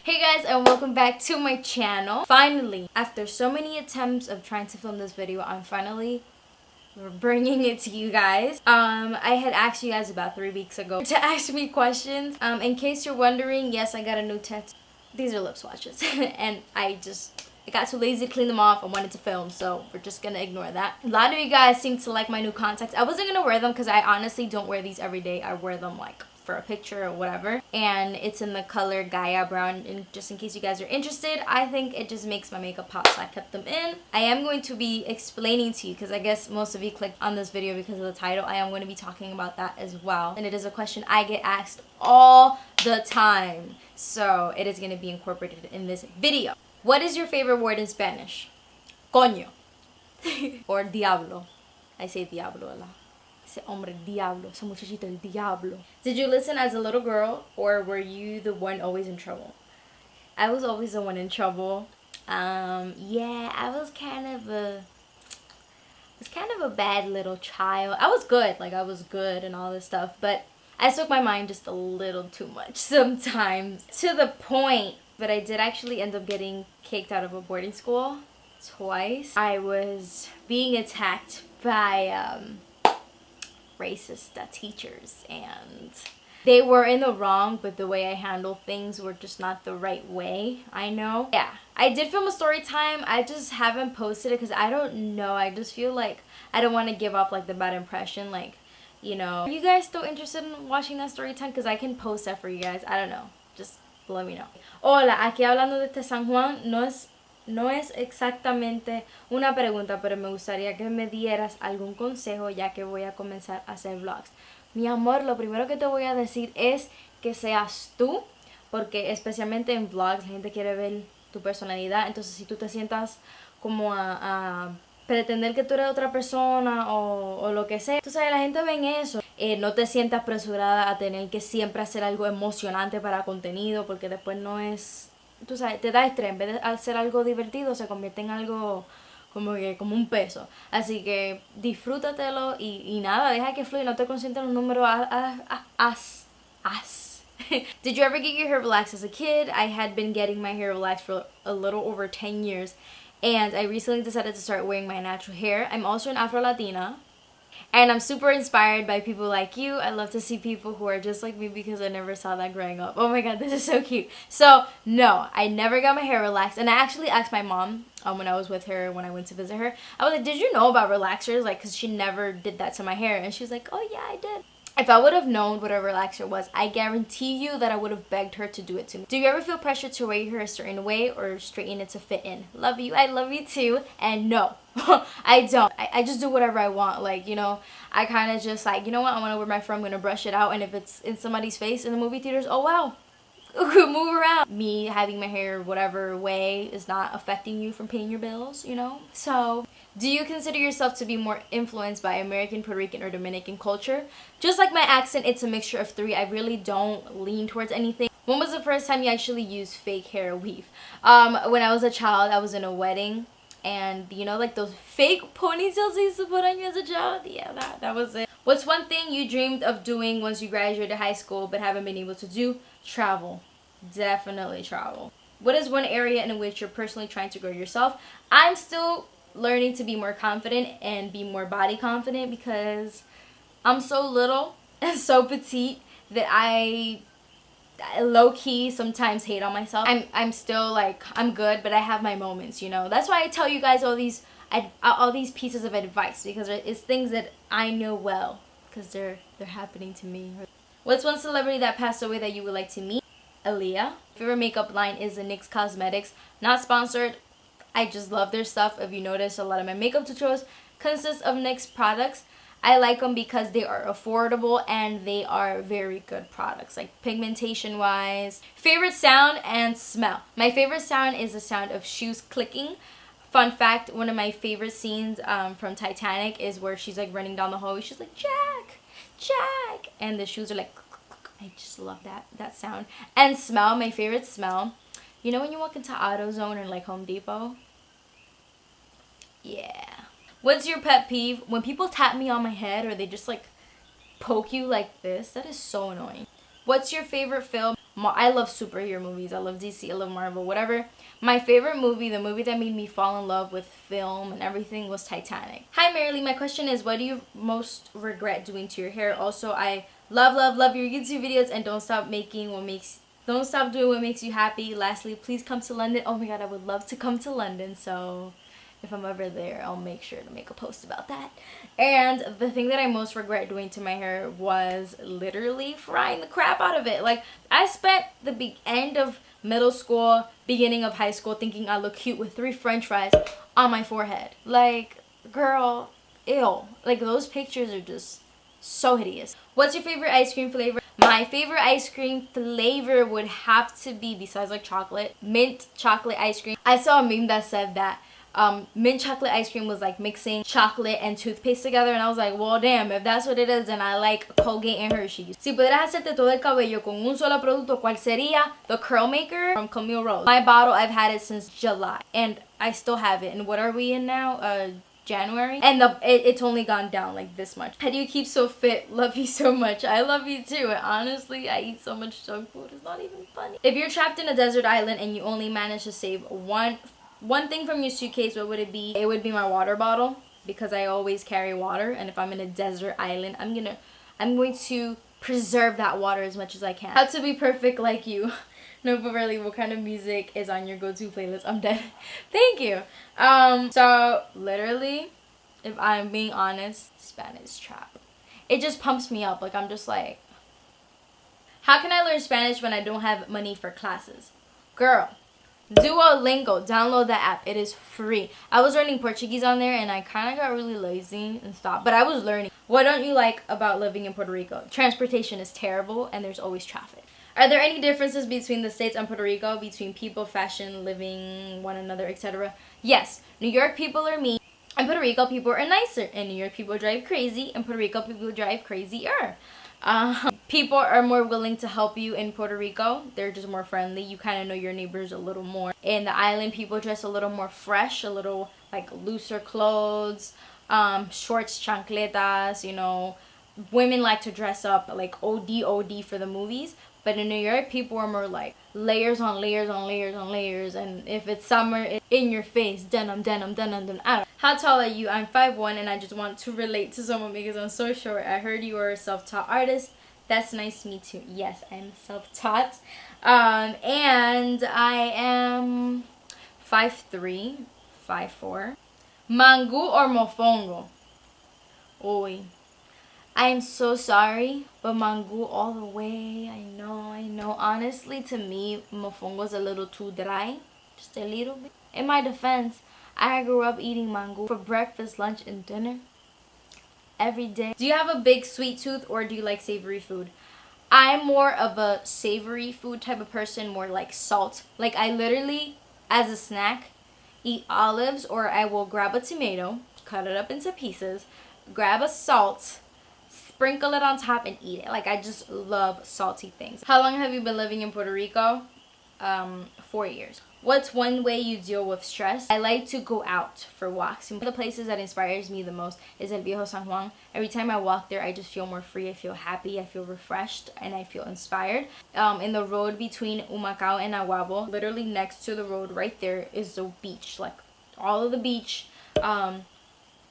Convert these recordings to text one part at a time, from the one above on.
Hey guys, and welcome back to my channel. Finally, after so many attempts of trying to film this video, I'm finally bringing it to you guys. I had asked you guys about 3 weeks ago to ask me questions. In case you're wondering, yes, I got a new tattoo. These are lip swatches and I got too lazy to clean them off. I wanted to film, so we're just gonna ignore that. A lot of you guys seem to like my new contacts. I wasn't gonna wear them because I honestly don't wear these every day. I wear them like for a picture or whatever, and it's in the color Gaea Brown, and just in case you guys are interested, I think it just makes my makeup pop, so I kept them in. I am going to be explaining to you, because I guess most of you clicked on this video because of the title. I am going to be talking about that as well, and it is a question I get asked all the time, so it is going to be incorporated in this video. What is your favorite word in Spanish? Coño. Or diablo. I say diablo a lot. Ese hombre diablo, ese muchachito el diablo. Did you listen as a little girl, or were you the one always in trouble? I was always the one in trouble. Yeah, I was kind of a bad little child. I was good, like I was good and all this stuff, but I spoke my mind just a little too much sometimes, to the point that I did actually end up getting kicked out of a boarding school twice. I was being attacked by racist teachers, and they were in the wrong, but the way I handled things were just not the right way. I know. Yeah, I did film a story time. I just haven't posted it because I don't know. I just feel like I don't want to give off like the bad impression. Like, you know, are you guys still interested in watching that story time? Because I can post that for you guys. I don't know. Just let me know. Hola, aquí hablando de este San Juan. No es exactamente una pregunta, pero me gustaría que me dieras algún consejo ya que voy a comenzar a hacer vlogs. Mi amor, lo primero que te voy a decir es que seas tú, porque especialmente en vlogs la gente quiere ver tu personalidad. Entonces si tú te sientas como a pretender que tú eres otra persona o lo que sea, tú sabes, la gente ve en eso. No te sientas apresurada a tener que siempre hacer algo emocionante para contenido, porque después no es... Tú sabes, te da estrés. En vez de hacer algo divertido, se convierte en algo como un peso. Así que disfrútatelo y nada, deja que fluya. No te concentres en un número Did you ever get your hair relaxed as a kid? I had been getting my hair relaxed for a little over 10 years. And I recently decided to start wearing my natural hair. I'm also an Afro-Latina. And I'm super inspired by people like you. I love to see people who are just like me because I never saw that growing up. Oh my god, this is so cute. So, no, I never got my hair relaxed. And I actually asked my mom when I was with her, when I went to visit her. I was like, did you know about relaxers? Like, because she never did that to my hair. And she was like, oh yeah, I did. If I would have known what a relaxer was, I guarantee you that I would have begged her to do it to me. Do you ever feel pressure to wear your hair a certain way or straighten it to fit in? Love you. I love you too. And no, I don't. I just do whatever I want. Like, you know, I kind of just like, you know what? I want to wear my fur. I'm going to brush it out. And if it's in somebody's face in the movie theaters, oh wow. Move around. Me having my hair whatever way is not affecting you from paying your bills, you know? So, do you consider yourself to be more influenced by American, Puerto Rican, or Dominican culture? Just like my accent, it's a mixture of three. I really don't lean towards anything. When was the first time you actually used fake hair weave? When I was a child, I was in a wedding. And, you know, like those fake ponytails they used to put on you as a child? Yeah, that was it. What's one thing you dreamed of doing once you graduated high school but haven't been able to do? Travel. Definitely travel. What is one area in which you're personally trying to grow yourself? I'm still learning to be more confident and be more body confident because I'm so little and so petite that I low-key sometimes hate on myself. I'm still like, I'm good, but I have my moments, you know. That's why I tell you guys all these pieces of advice, because it's things that I know well because they're happening to me. What's one celebrity that passed away that you would like to meet? Aaliyah. Favorite makeup line is the NYX Cosmetics. Not sponsored. I just love their stuff. If you notice, a lot of my makeup tutorials consist of NYX products. I like them because they are affordable and they are very good products, like pigmentation wise. Favorite sound and smell. My favorite sound is the sound of shoes clicking. Fun fact, one of my favorite scenes from Titanic is where she's like running down the hallway. She's like, Jack, Jack, and the shoes are like, I just love that sound. And smell, my favorite smell. You know when you walk into AutoZone or like Home Depot? Yeah. What's your pet peeve? When people tap me on my head or they just like poke you like this, that is so annoying. What's your favorite film? I love superhero movies. I love DC. I love Marvel. Whatever. My favorite movie, the movie that made me fall in love with film and everything, was Titanic. Hi, Marilee. My question is, what do you most regret doing to your hair? Also, I love your YouTube videos, and don't stop doing what makes you happy. Lastly, please come to London. Oh my god, I would love to come to London. So if I'm ever there, I'll make sure to make a post about that. And the thing that I most regret doing to my hair was literally frying the crap out of it. Like, I spent the end of middle school, beginning of high school thinking I look cute with 3 french fries on my forehead. Like, girl, ew. Like, those pictures are just so hideous. What's your favorite ice cream flavor? My favorite ice cream flavor would have to be, besides like chocolate, mint chocolate ice cream. I saw a meme that said that mint chocolate ice cream was like mixing chocolate and toothpaste together, and I was like, well, damn, if that's what it is, then I like Colgate and Hershey's. Si pudieras hacerte todo el cabello con un solo producto, ¿cuál sería? The Curl Maker from Camille Rose. My bottle, I've had it since July, and I still have it. And what are we in now? January, and it's only gone down like this much. How do you keep so fit? Love you so much. I love you too. And honestly, I eat so much junk food, it's not even funny. If you're trapped in a desert island and you only manage to save one thing from your suitcase, what would it be? It would be my water bottle, because I always carry water, and if I'm in a desert island, I'm going to preserve that water as much as I can. How to be perfect like you. No, but really, what kind of music is on your go-to playlist? I'm dead. Thank you. So literally, if I'm being honest, Spanish trap. It just pumps me up. Like, I'm just like, how can I learn Spanish when I don't have money for classes? Girl, Duolingo, download that app. It is free. I was learning Portuguese on there, and I kind of got really lazy and stopped, but I was learning. What don't you like about living in Puerto Rico? Transportation is terrible, and there's always traffic. Are there any differences between the States and Puerto Rico, between people, fashion, living, one another, etc.? Yes. New York people are mean, and Puerto Rico people are nicer. And New York people drive crazy, and Puerto Rico people drive crazier. People are more willing to help you in Puerto Rico. They're just more friendly. You kind of know your neighbors a little more. In the island, people dress a little more fresh, a little like looser clothes, shorts, chancletas, you know. Women like to dress up like OD for the movies. But in New York, people are more like layers on layers on layers on layers. And if it's summer, it's in your face. Denim. I don't know. How tall are you? I'm 5'1", and I just want to relate to someone because I'm so short. I heard you were a self-taught artist. That's nice to meet too. Yes, I'm self-taught. And I am 5'3", 5'4". Mangu or mofongo? Oi. I'm so sorry, but mango all the way. I know. Honestly, to me, mofongo's a little too dry. Just a little bit. In my defense, I grew up eating mango for breakfast, lunch, and dinner. Every day. Do you have a big sweet tooth, or do you like savory food? I'm more of a savory food type of person, more like salt. Like, I literally, as a snack, eat olives, or I will grab a tomato, cut it up into pieces, grab a salt, sprinkle it on top, and eat it. Like, I just love salty things. How long have you been living in Puerto Rico? 4 years. What's one way you deal with stress? I like to go out for walks. One of the places that inspires me the most is El Viejo San Juan. Every time I walk there, I just feel more free. I feel happy. I feel refreshed, and I feel inspired. In the road between Humacao and Aguabo, literally next to the road right there is the beach. Like, all of the beach.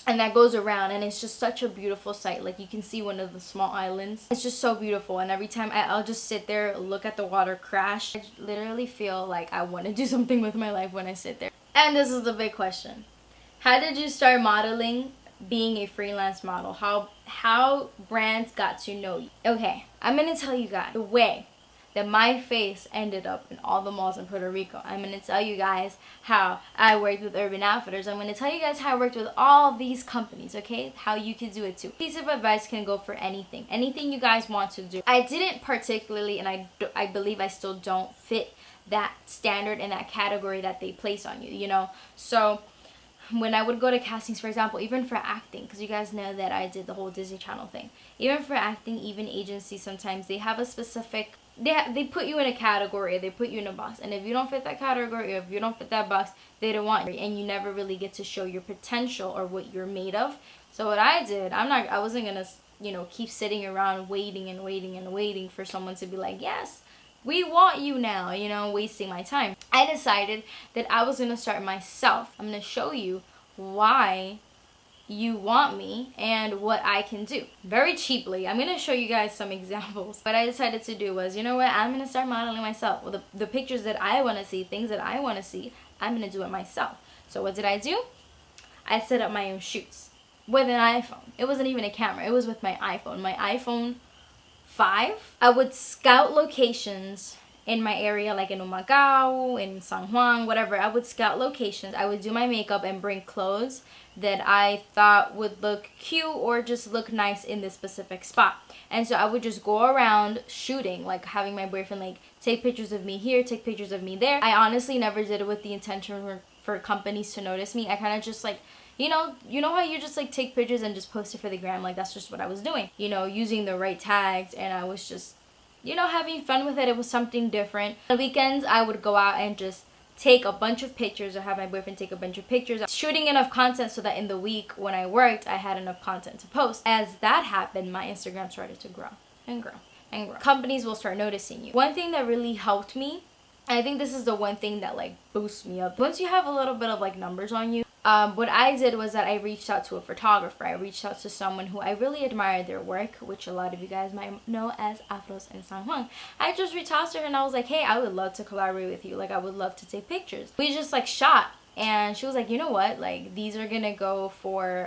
And that goes around, and it's just such a beautiful sight. Like, you can see one of the small islands. It's just so beautiful, and every time I'll just sit there, look at the water crash. I literally feel like I want to do something with my life when I sit there. And this is the big question. How did you start modeling, being a freelance model? How brands got to know you? Okay, I'm going to tell you guys the way that my face ended up in all the malls in Puerto Rico. I'm going to tell you guys how I worked with Urban Outfitters. I'm going to tell you guys how I worked with all these companies, okay? How you can do it too. Piece of advice can go for anything. Anything you guys want to do. I didn't particularly, and I believe I still don't fit that standard and that category that they place on you, you know? So when I would go to castings, for example, even for acting, because you guys know that I did the whole Disney Channel thing. Even for acting, even agencies, sometimes they have a specific, they put you in a category, they put you in a box, and if you don't fit that category, or if you don't fit that box, they don't want you, and you never really get to show your potential or what you're made of. So what I did, I wasn't gonna, you know, keep sitting around waiting and waiting and waiting for someone to be like, yes, we want you now, you know, wasting my time. I decided that I was going to start myself. I'm going to show you why you want me and what I can do very cheaply. I'm gonna show you guys some examples. What I decided to do was, you know what, I'm gonna start modeling myself. Well, the pictures that I want to see, things that I want to see, I'm gonna do it myself. So what did I do? I set up my own shoots with an iPhone. It wasn't even a camera, it was with my iPhone 5. I would scout locations in my area, like in Humacao, in San Juan, whatever. I would scout locations. I would do my makeup and bring clothes that I thought would look cute or just look nice in this specific spot. And so I would just go around shooting, like having my boyfriend like take pictures of me here, take pictures of me there. I honestly never did it with the intention for companies to notice me. I kind of just like, you know how you just like take pictures and just post it for the gram? Like that's just what I was doing, you know, using the right tags, and I was just, you know, having fun with it. It was something different. On the weekends, I would go out and just take a bunch of pictures or have my boyfriend take a bunch of pictures, shooting enough content so that in the week when I worked, I had enough content to post. As that happened, my Instagram started to grow and grow and grow. Companies will start noticing you. One thing that really helped me, and I think this is the one thing that like boosts me up, once you have a little bit of like numbers on you, what I did was that I reached out to a photographer. I reached out to someone who I really admired their work, which a lot of you guys might know as Afros in San Juan. I just reached out to her and I was like, hey, I would love to collaborate with you. Like, I would love to take pictures. We just like shot. And she was like, you know what? Like, these are gonna go for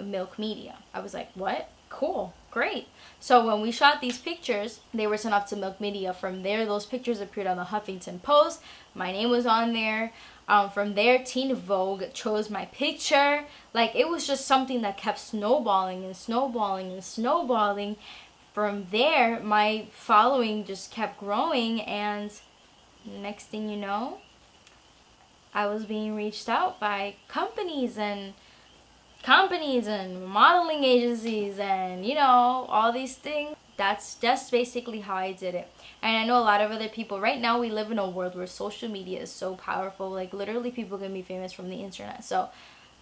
Milk Media. I was like, what? Cool. Great. So when we shot these pictures, they were sent off to Milk Media. From there, those pictures appeared on the Huffington Post. My name was on there. From there, Teen Vogue chose my picture. Like, it was just something that kept snowballing and snowballing and snowballing. From there, my following just kept growing, and next thing you know, I was being reached out by companies and modeling agencies and, you know, all these things. That's just basically how I did it. And I know a lot of other people. Right now we live in a world where social media is so powerful. Like, literally people can be famous from the internet. So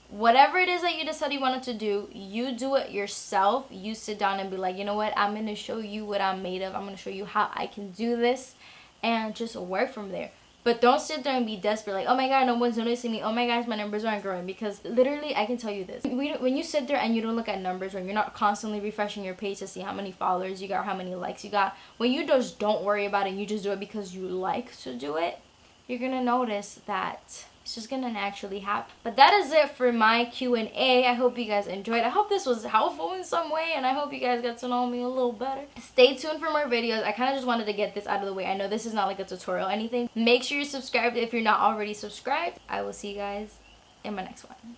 whatever it is that you decide you wanted to do, you do it yourself. You sit down and be like, you know what, I'm going to show you what I'm made of. I'm going to show you how I can do this, and just work from there. But don't sit there and be desperate, like, oh my god, no one's noticing me. Oh my gosh, my numbers aren't growing. Because literally, I can tell you this. When you sit there and you don't look at numbers, when you're not constantly refreshing your page to see how many followers you got or how many likes you got, when you just don't worry about it and you just do it because you like to do it, you're going to notice that it's just going to naturally happen. But that is it for my Q&A. I hope you guys enjoyed. I hope this was helpful in some way, and I hope you guys got to know me a little better. Stay tuned for more videos. I kind of just wanted to get this out of the way. I know this is not like a tutorial or anything. Make sure you're subscribed if you're not already subscribed. I will see you guys in my next one.